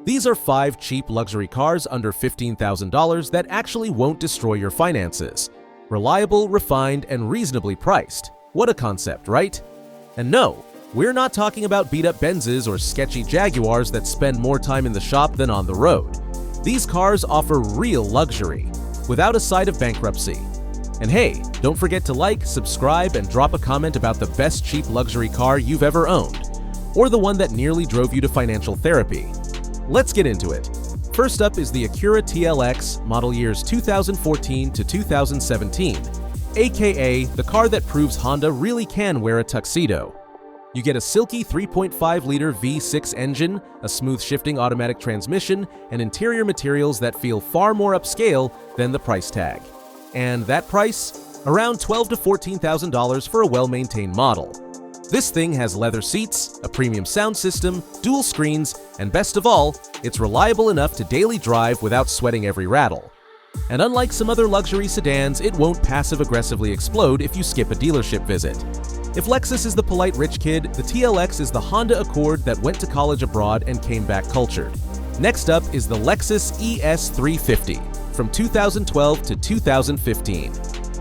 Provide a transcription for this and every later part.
These are 5 cheap luxury cars under $15,000 that actually won't destroy your finances. Reliable, refined, and reasonably priced. What a concept, right? And no, we're not talking about beat-up Benzes or sketchy Jaguars that spend more time in the shop than on the road. These cars offer real luxury, without a sight of bankruptcy. And hey, don't forget to like, subscribe, and drop a comment about the best cheap luxury car you've ever owned, or the one that nearly drove you to financial therapy. Let's get into it. First up is the Acura TLX model years 2014 to 2017, aka the car that proves Honda really can wear a tuxedo. You get a silky 3.5-liter V6 engine, a smooth shifting automatic transmission, and interior materials that feel far more upscale than the price tag. And that price? Around $12,000 to $14,000 for a well-maintained model. This thing has leather seats, a premium sound system, dual screens, and best of all, it's reliable enough to daily drive without sweating every rattle. And unlike some other luxury sedans, it won't passive-aggressively explode if you skip a dealership visit. If Lexus is the polite rich kid, the TLX is the Honda Accord that went to college abroad and came back cultured. Next up is the Lexus ES 350 from 2012 to 2015.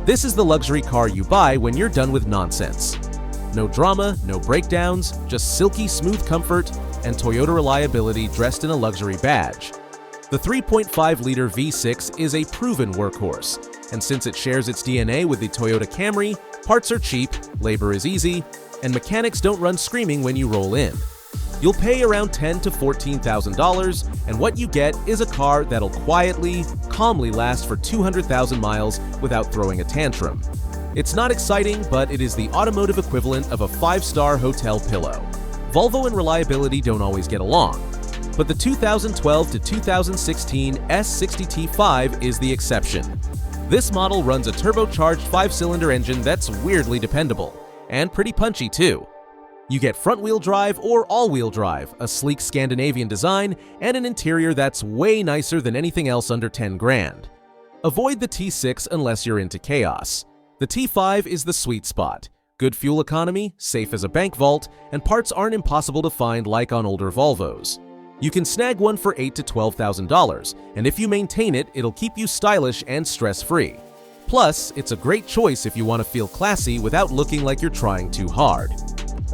This is the luxury car you buy when you're done with nonsense. No drama, no breakdowns, just silky smooth comfort and Toyota reliability dressed in a luxury badge. The 3.5-liter V6 is a proven workhorse, and since it shares its DNA with the Toyota Camry, parts are cheap, labor is easy, and mechanics don't run screaming when you roll in. You'll pay around $10,000 to $14,000, and what you get is a car that'll quietly, calmly last for 200,000 miles without throwing a tantrum. It's not exciting, but it is the automotive equivalent of a 5-star hotel pillow. Volvo and reliability don't always get along, but the 2012 to 2016 S60T5 is the exception. This model runs a turbocharged 5-cylinder engine that's weirdly dependable, and pretty punchy too. You get front-wheel drive or all-wheel drive, a sleek Scandinavian design, and an interior that's way nicer than anything else under 10 grand. Avoid the T6 unless you're into chaos. The T5 is the sweet spot. Good fuel economy, safe as a bank vault, and parts aren't impossible to find like on older Volvos. You can snag one for $8,000 to $12,000, and if you maintain it, it'll keep you stylish and stress-free. Plus, it's a great choice if you want to feel classy without looking like you're trying too hard.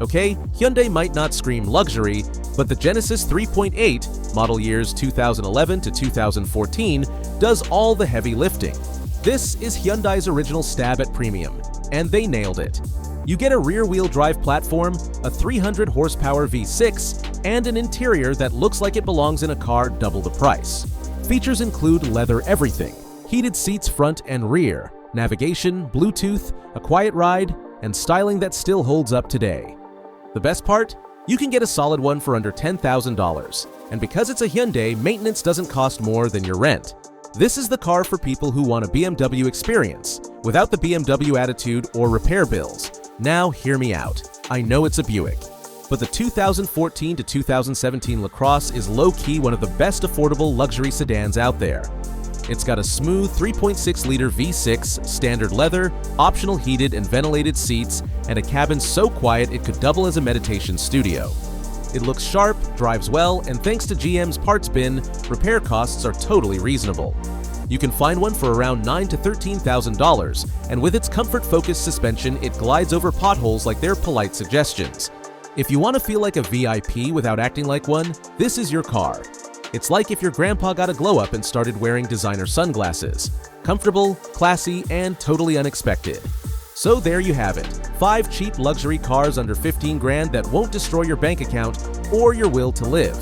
Okay, Hyundai might not scream luxury, but the Genesis 3.8, model years 2011 to 2014, does all the heavy lifting. This is Hyundai's original stab at premium, and they nailed it. You get a rear-wheel drive platform, a 300-horsepower V6, and an interior that looks like it belongs in a car double the price. Features include leather everything, heated seats front and rear, navigation, Bluetooth, a quiet ride, and styling that still holds up today. The best part? You can get a solid one for under $10,000, and because it's a Hyundai, maintenance doesn't cost more than your rent. This is the car for people who want a BMW experience, without the BMW attitude or repair bills. Now hear me out. I know it's a Buick, but the 2014 to 2017 Lacrosse is low-key one of the best affordable luxury sedans out there. It's got a smooth 3.6-liter V6, standard leather, optional heated and ventilated seats, and a cabin so quiet it could double as a meditation studio. It looks sharp, drives well, and thanks to GM's parts bin, repair costs are totally reasonable. You can find one for around $9,000 to $13,000, and with its comfort-focused suspension, it glides over potholes like they're polite suggestions. If you want to feel like a VIP without acting like one, this is your car. It's like if your grandpa got a glow-up and started wearing designer sunglasses. Comfortable, classy, and totally unexpected. So there you have it, 5 cheap luxury cars under 15 grand that won't destroy your bank account or your will to live.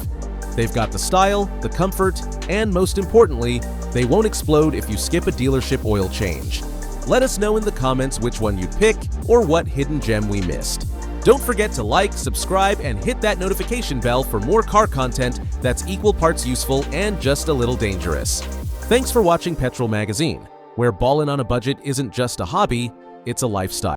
They've got the style, the comfort, and most importantly, they won't explode if you skip a dealership oil change. Let us know in the comments which one you'd pick or what hidden gem we missed. Don't forget to like, subscribe, and hit that notification bell for more car content that's equal parts useful and just a little dangerous. Thanks for watching Petrol Magazine, where ballin' on a budget isn't just a hobby, it's a lifestyle.